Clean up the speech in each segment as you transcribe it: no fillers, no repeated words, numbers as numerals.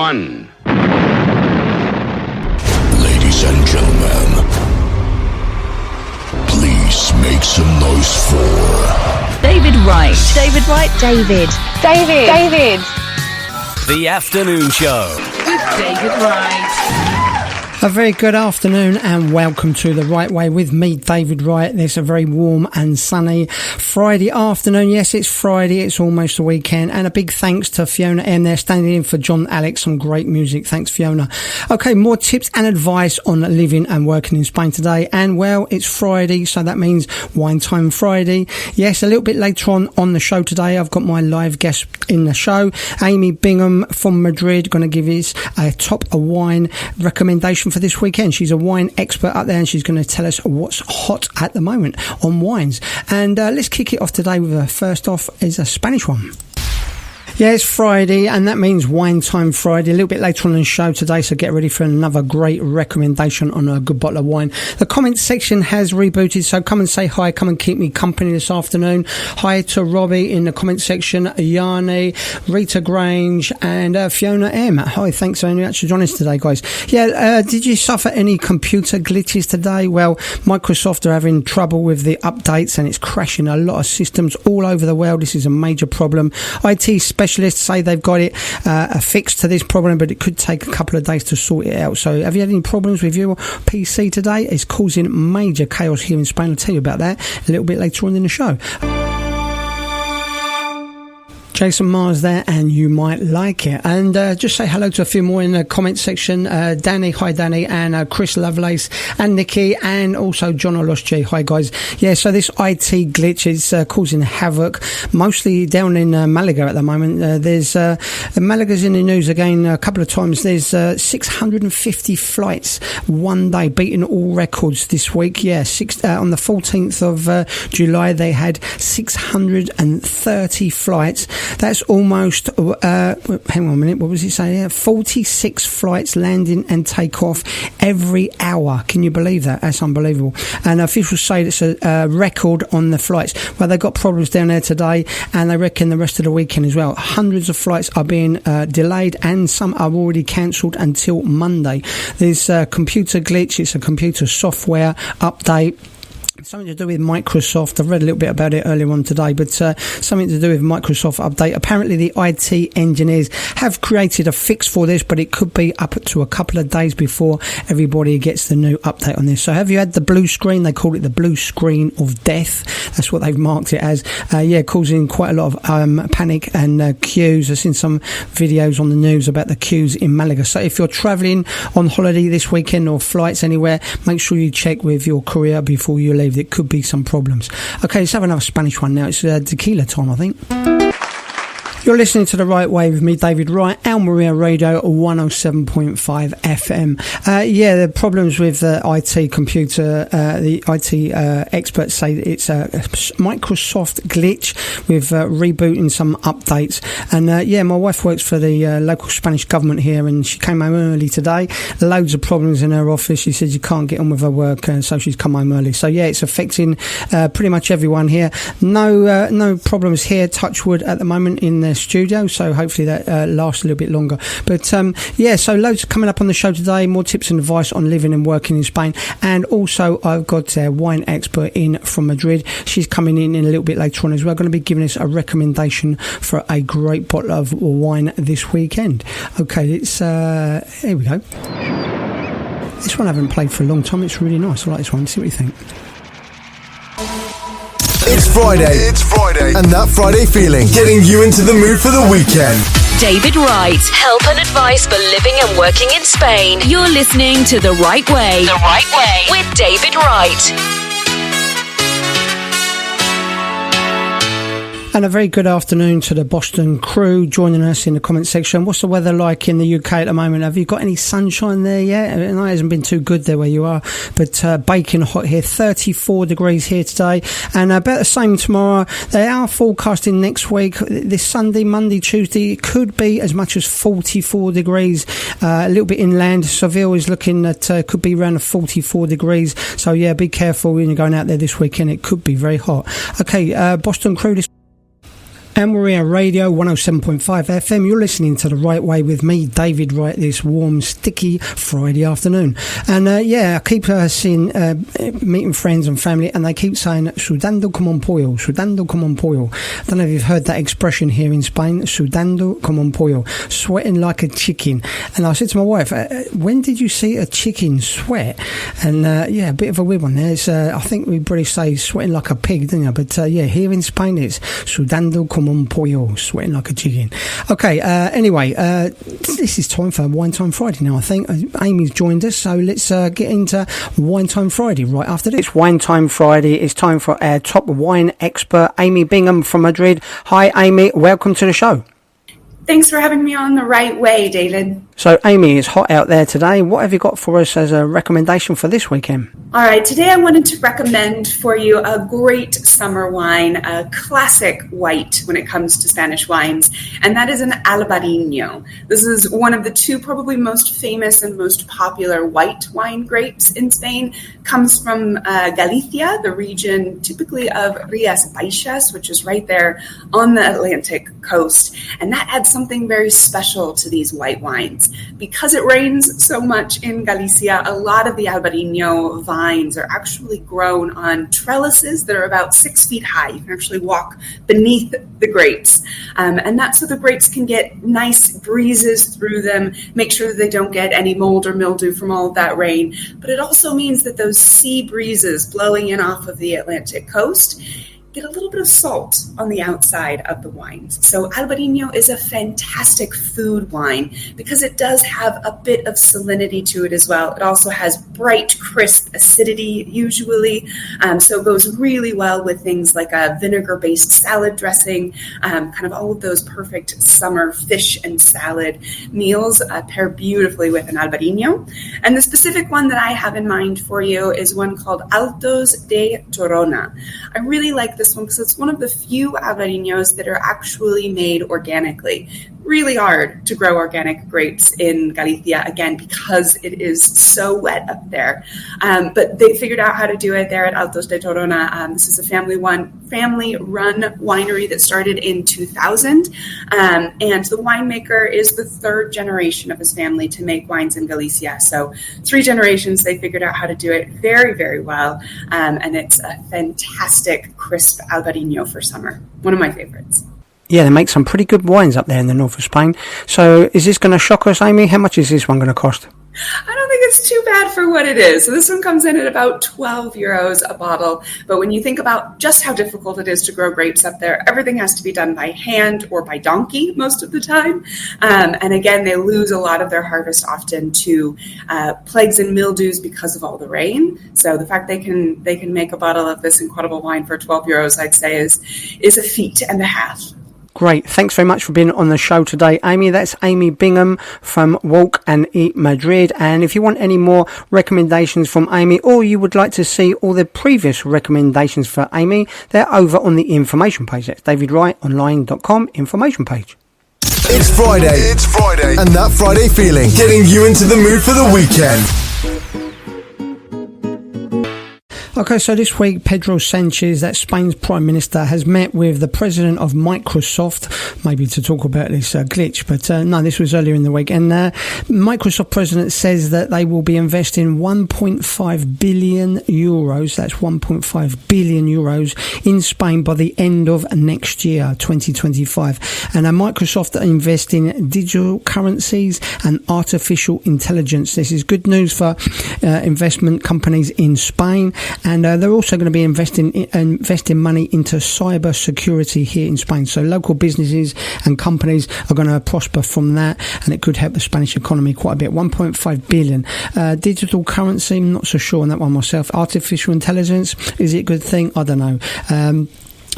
1. Ladies and gentlemen, please make some noise for David Wright. David Wright. David. The Afternoon Show With David Wright. A very good afternoon and welcome to The Wright Way with me, David Wright. It's a very warm and sunny Friday afternoon. Yes, it's Friday. It's almost the weekend. And a big thanks to Fiona M there standing in for John Alex. Some great music. Thanks, Fiona. Okay, more tips and advice on living and working in Spain today. And well, it's Friday, so that means Wine Time Friday. Yes, a little bit later on the show today, I've got my live guest in the show, Amy Bingham from Madrid, going to give us a top wine recommendation for this weekend. She's a wine expert up there and she's going to tell us what's hot at the moment on wines. And let's kick it off today with first off is a Spanish one. Yeah, it's Friday, and that means Wine Time Friday. A little bit later on in the show today, so get ready for another great recommendation on a good bottle of wine. The comment section has rebooted, so come and say hi, come and keep me company this afternoon. Hi to Robbie in the comment section, Yanni, Rita Grange, and Fiona M. Hi, thanks very much for joining us today, guys. Yeah, did you suffer any computer glitches today? Well, Microsoft are having trouble with the updates, and it's crashing a lot of systems all over the world. This is a major problem. IT specialists say they've got it a fix to this problem, but it could take a couple of days to sort it out. So have you had any problems with your PC today? It's causing major chaos here in Spain. I'll tell you about that a little bit later on in the show. Jason Mars there, and you might like it. And just say hello to a few more in the comment section. Danny, hi Danny, and Chris Lovelace, and Nikki, and also John Oloschi. Hi guys. Yeah, so this IT glitch is causing havoc, mostly down in Malaga at the moment. There's Malaga's in the news again a couple of times. There's 650 flights one day, beating all records this week. Yeah, on the 14th of July, they had 630 flights. That's almost, hang on a minute, what was it saying here? 46 flights landing and take off every hour. Can you believe that? That's unbelievable. And officials say it's a record on the flights. Well, they've got problems down there today, and they reckon the rest of the weekend as well. Hundreds of flights are being delayed, and some are already cancelled until Monday. There's a computer glitch. It's a computer software update. Something to do with Microsoft. I've read a little bit about it earlier on today, but something to do with Microsoft update. Apparently the IT engineers have created a fix for this, but it could be up to a couple of days before everybody gets the new update on this. So have you had the blue screen? They call it the blue screen of death. That's what they've marked it as. Yeah, causing quite a lot of panic and queues. I've seen some videos on the news about the queues in Malaga. So if you're travelling on holiday this weekend or flights anywhere, make sure you check with your courier before you leave. There could be some problems. Okay, let's have another Spanish one now. It's tequila time, I think. You're listening to The Right Way with me, David Wright, Almeria Radio 107.5 FM. Yeah, the problems with IT computer, the IT experts say it's a Microsoft glitch with rebooting some updates. And yeah, my wife works for the local Spanish government here, and she came home early today. Loads of problems in her office. She said she can't get on with her work, so she's come home early. So yeah, it's affecting pretty much everyone here. No problems here, touch wood, at the moment in the studio, so hopefully that lasts a little bit longer. But yeah, so loads coming up on the show today, more tips and advice on living and working in Spain. And also I've got a wine expert in from Madrid. She's coming in a little bit later on as well, going to be giving us a recommendation for a great bottle of wine this weekend. Okay, it's here we go. This one I haven't played for a long time. It's really nice. I like this one. See what you think. It's Friday, and that Friday feeling, getting you into the mood for the weekend. David Wright, help and advice for living and working in Spain. You're listening to The Right Way. The Right Way with David Wright. And a very good afternoon to the Boston crew joining us in the comment section. What's the weather like in the UK at the moment? Have you got any sunshine there yet? I know it hasn't been too good there where you are, but baking hot here. 34 degrees here today, and about the same tomorrow. They are forecasting next week, this Sunday, Monday, Tuesday, it could be as much as 44 degrees. A little bit inland. Seville is looking at could be around 44 degrees. So yeah, be careful when you're going out there this weekend. It could be very hot. Okay, Boston crew. Almeria Radio 107.5 FM. You're listening to The Right Way with me, David Wright, this warm, sticky Friday afternoon. And I keep seeing, meeting friends and family, and they keep saying, sudando como un pollo, sudando como un pollo. I don't know if you've heard that expression here in Spain, sudando como un pollo, sweating like a chicken. And I said to my wife, when did you see a chicken sweat? And a bit of a weird one there. It's, I think we British say sweating like a pig, don't you? But here in Spain it's sudando como un pollo, sweating like a chicken. Okay, anyway, this is time for Wine Time Friday now, I think. Amy's joined us, so let's get into Wine Time Friday right after this. Wine Time Friday, it's time for our top wine expert, Amy Bingham from Madrid. Hi, Amy, welcome to the show. Thanks for having me on The Right Way, David. So, Amy, it's hot out there today. What have you got for us as a recommendation for this weekend? All right, today I wanted to recommend for you a great summer wine, a classic white when it comes to Spanish wines, and that is an Albarino. This is one of the two probably most famous and most popular white wine grapes in Spain. Comes from Galicia, the region typically of Rías Baixas, which is right there on the Atlantic coast, and that adds something very special to these white wines. Because it rains so much in Galicia, a lot of the Albarino vines are actually grown on trellises that are about 6 feet high. You can actually walk beneath the grapes. And that's so the grapes can get nice breezes through them, make sure that they don't get any mold or mildew from all of that rain. But it also means that those sea breezes blowing in off of the Atlantic coast get a little bit of salt on the outside of the wines. So Albarino is a fantastic food wine because it does have a bit of salinity to it as well. It also has bright, crisp acidity usually. So it goes really well with things like a vinegar-based salad dressing, kind of all of those perfect summer fish and salad meals pair beautifully with an Albarino. And the specific one that I have in mind for you is one called Altos de Torona. I really like this one because it's one of the few Albarinos that are actually made organically. Really hard to grow organic grapes in Galicia, again, because it is so wet up there. But they figured out how to do it there at Altos de Torona. This is a family-run winery that started in 2000. And the winemaker is the third generation of his family to make wines in Galicia. So 3 generations, they figured out how to do it very, very well. And it's a fantastic, crisp Albarino for summer. One of my favorites. Yeah, they make some pretty good wines up there in the north of Spain. So is this going to shock us, Amy? How much is this one going to cost? I don't think it's too bad for what it is. So this one comes in at about 12 euros a bottle. But when you think about just how difficult it is to grow grapes up there, everything has to be done by hand or by donkey most of the time. And again, they lose a lot of their harvest often to plagues and mildews because of all the rain. So the fact they can make a bottle of this incredible wine for 12 euros, I'd say, is a feat and a half. Great. Thanks very much for being on the show today, Amy. That's Amy Bingham from Walk and Eat Madrid. And if you want any more recommendations from Amy, or you would like to see all the previous recommendations for Amy, they're over on the information page. That's davidwrightonline.com information page. It's Friday, and that Friday feeling, getting you into the mood for the weekend. Okay, so this week, Pedro Sanchez, that's Spain's Prime Minister, has met with the President of Microsoft, maybe to talk about this glitch, but no, this was earlier in the week. And Microsoft President says that they will be investing 1.5 billion euros, that's 1.5 billion euros in Spain by the end of next year, 2025. And Microsoft are investing in digital currencies and artificial intelligence. This is good news for investment companies in Spain. And they're also going to be investing money into cyber security here in Spain. So local businesses and companies are going to prosper from that, and it could help the Spanish economy quite a bit. 1.5 billion. Digital currency, I'm not so sure on that one myself. Artificial intelligence, is it a good thing? I don't know.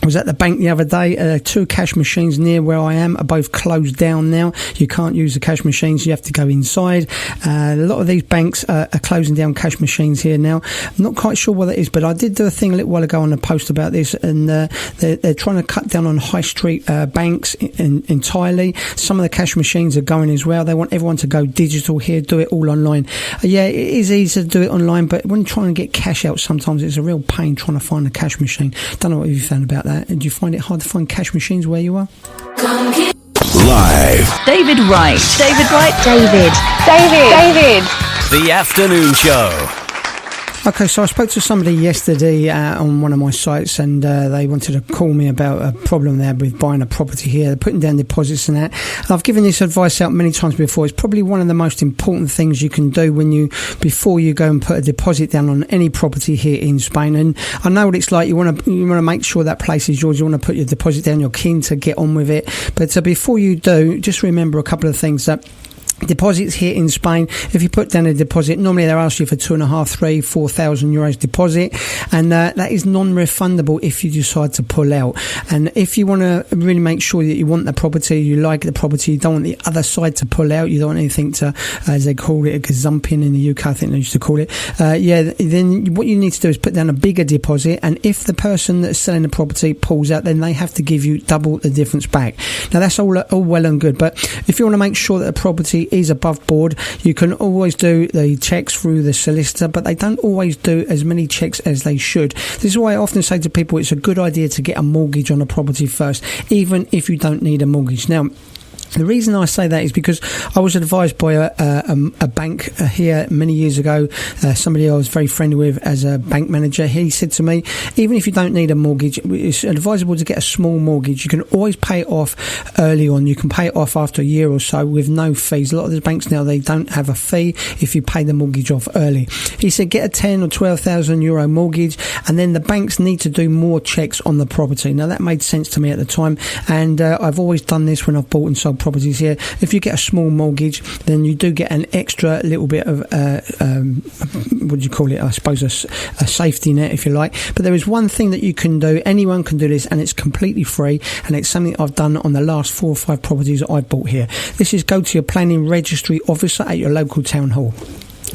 I was at the bank the other day. 2 cash machines near where I am are both closed down now. You can't use the cash machines. You have to go inside. A lot of these banks are closing down cash machines here now. I'm not quite sure what that is, but I did do a thing a little while ago on a post about this, and they're trying to cut down on high street banks entirely. Some of the cash machines are going as well. They want everyone to go digital here, do it all online. Yeah, it is easy to do it online, but when trying to get cash out, sometimes it's a real pain trying to find a cash machine. Don't know what you found about that. that. And do you find it hard to find cash machines where you are? Live. David Wright. David. The afternoon show. Okay, so I spoke to somebody yesterday on one of my sites, and they wanted to call me about a problem they had with buying a property here. They're putting down deposits and that. And I've given this advice out many times before. It's probably one of the most important things you can do before you go and put a deposit down on any property here in Spain. And I know what it's like. You want to make sure that place is yours. You want to put your deposit down. You're keen to get on with it. But before you do, just remember a couple of things that. Deposits here in Spain, if you put down a deposit, normally they'll ask you for 2,500, 3,000, 4,000 euros deposit, and that is non-refundable if you decide to pull out. And if you want to really make sure that you want the property, you like the property, you don't want the other side to pull out, you don't want anything to, as they call it, a gazumping in the UK, I think they used to call it, then what you need to do is put down a bigger deposit, and if the person that's selling the property pulls out, then they have to give you double the difference back. Now that's all well and good, but if you want to make sure that the property is above board, you can always do the checks through the solicitor, but they don't always do as many checks as they should. This is why I often say to people it's a good idea to get a mortgage on a property first, even if you don't need a mortgage. Now, the reason I say that is because I was advised by a bank here many years ago, somebody I was very friendly with as a bank manager. He said to me, even if you don't need a mortgage, it's advisable to get a small mortgage. You can always pay it off early on. You can pay it off after a year or so with no fees. A lot of the banks now, they don't have a fee if you pay the mortgage off early. He said get a 10 or 12,000 euro mortgage, and then the banks need to do more checks on the property. Now that made sense to me at the time, and I've always done this when I've bought and sold properties here. If you get a small mortgage, then you do get an extra little bit of what do you call it, I suppose a safety net, if you like. But there is one thing that you can do, anyone can do this, and it's completely free, and it's something I've done on the last 4 or 5 properties that I've bought here. This is go to your planning registry officer at your local town hall.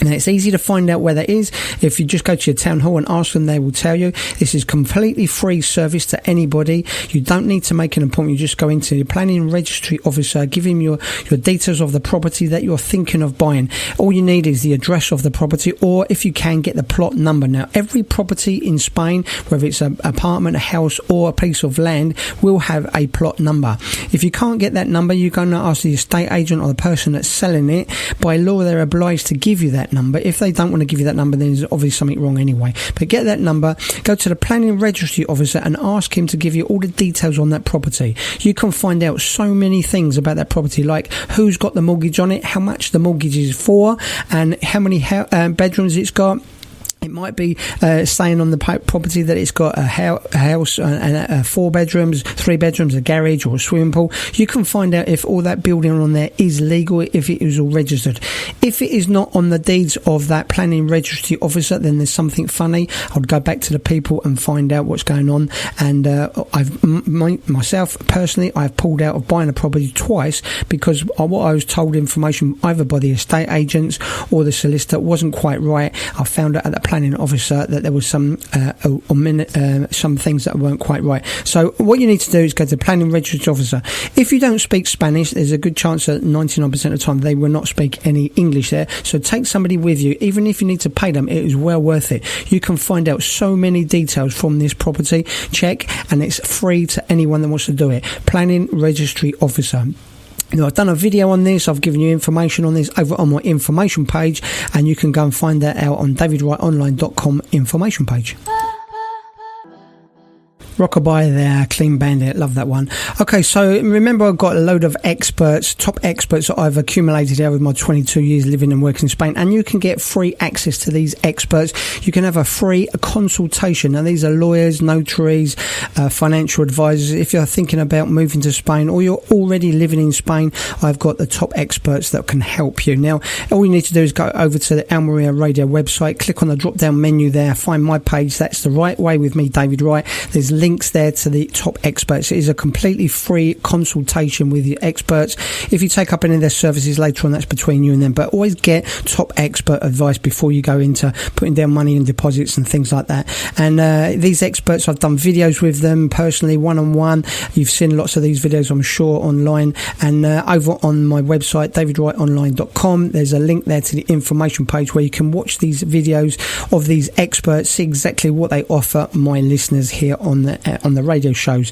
Now, it's easy to find out where that is. If you just go to your town hall and ask them, they will tell you. This is completely free service to anybody. You don't need to make an appointment. You just go into your planning registry officer, give him your details of the property that you're thinking of buying. All you need is the address of the property, or if you can, get the plot number. Now, every property in Spain, whether it's an apartment, a house, or a piece of land, will have a plot number. If you can't get that number, you're going to ask the estate agent or the person that's selling it. By law, they're obliged to give you that number. If they don't want to give you that number, then there's obviously something wrong anyway. But get that number, go to the planning registry officer and ask him to give you all the details on that property. You can find out so many things about that property, like who's got the mortgage on it, how much the mortgage is for, and how many bedrooms it's got. It might be saying on the property that it's got a house and 4 bedrooms, 3 bedrooms, a garage or a swimming pool. You can find out if all that building on there is legal, if it is all registered. If it is not on the deeds of that planning registry officer, then there's something funny. I'd go back to the people and find out what's going on. And myself personally, I've pulled out of buying a property twice because what I was told information either by the estate agents or the solicitor wasn't quite right. I found out at the planning officer that there was some things that weren't quite right. So what you need to do is go to the planning registry officer. If you don't speak Spanish, there's a good chance that 99% of the time they will not speak any English there. So take somebody with you. Even if you need to pay them, it is well worth it. You can find out so many details from this property check, and it's free to anyone that wants to do it. Planning registry officer. Now, I've done a video on this. I've given you information on this over on my information page, and you can go and find that out on davidwrightonline.com information page. Rockabye there, Clean Bandit, love that one. Okay, so remember I've got a load of experts, top experts that I've accumulated here with my 22 years living and working in Spain, and you can get free access to these experts. You can have a free consultation. Now, these are lawyers, notaries, financial advisors. If you're thinking about moving to Spain or you're already living in Spain, I've got the top experts that can help you. Now, all you need to do is go over to the Almeria Radio website, click on the drop-down menu there, find my page. That's The Right Way with me, David Wright. There's links there to the top experts. It is a completely free consultation with the experts. If you take up any of their services later on, that's between you and them, but always get top expert advice before you go into putting down money in deposits and things like that. And these experts, I've done videos with them personally, one-on-one. You've seen lots of these videos, I'm sure, online, and over on my website, davidwrightonline.com, there's a link there to the information page where you can watch these videos of these experts, see exactly what they offer my listeners here on the radio shows.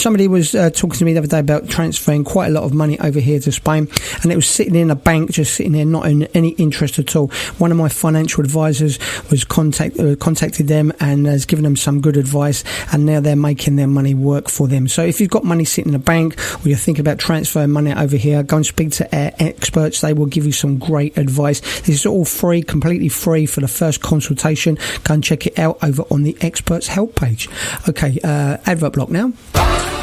Somebody was talking to me the other day about transferring quite a lot of money over here to Spain, and it was sitting in a bank, just sitting there, not in any interest at all. One of my financial advisors was contacted them and has given them some good advice, and now they're making their money work for them. So if you've got money sitting in a bank, or you're thinking about transferring money over here, go and speak to our experts. They will give you some great advice. This is all free, completely free for the first consultation. Go and check it out over on the experts help page. Okay, advert block now.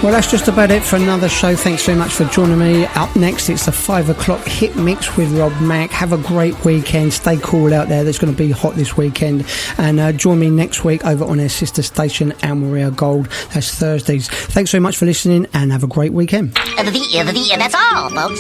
Well, that's just about it for another show. Thanks very much for joining me. Up next, it's the 5 o'clock hit mix with Rob Mack. Have a great weekend. Stay cool out there. It's going to be hot this weekend. And join me next week over on our sister station, Almeria Gold. That's Thursdays. Thanks very much for listening and have a great weekend. That's all, folks.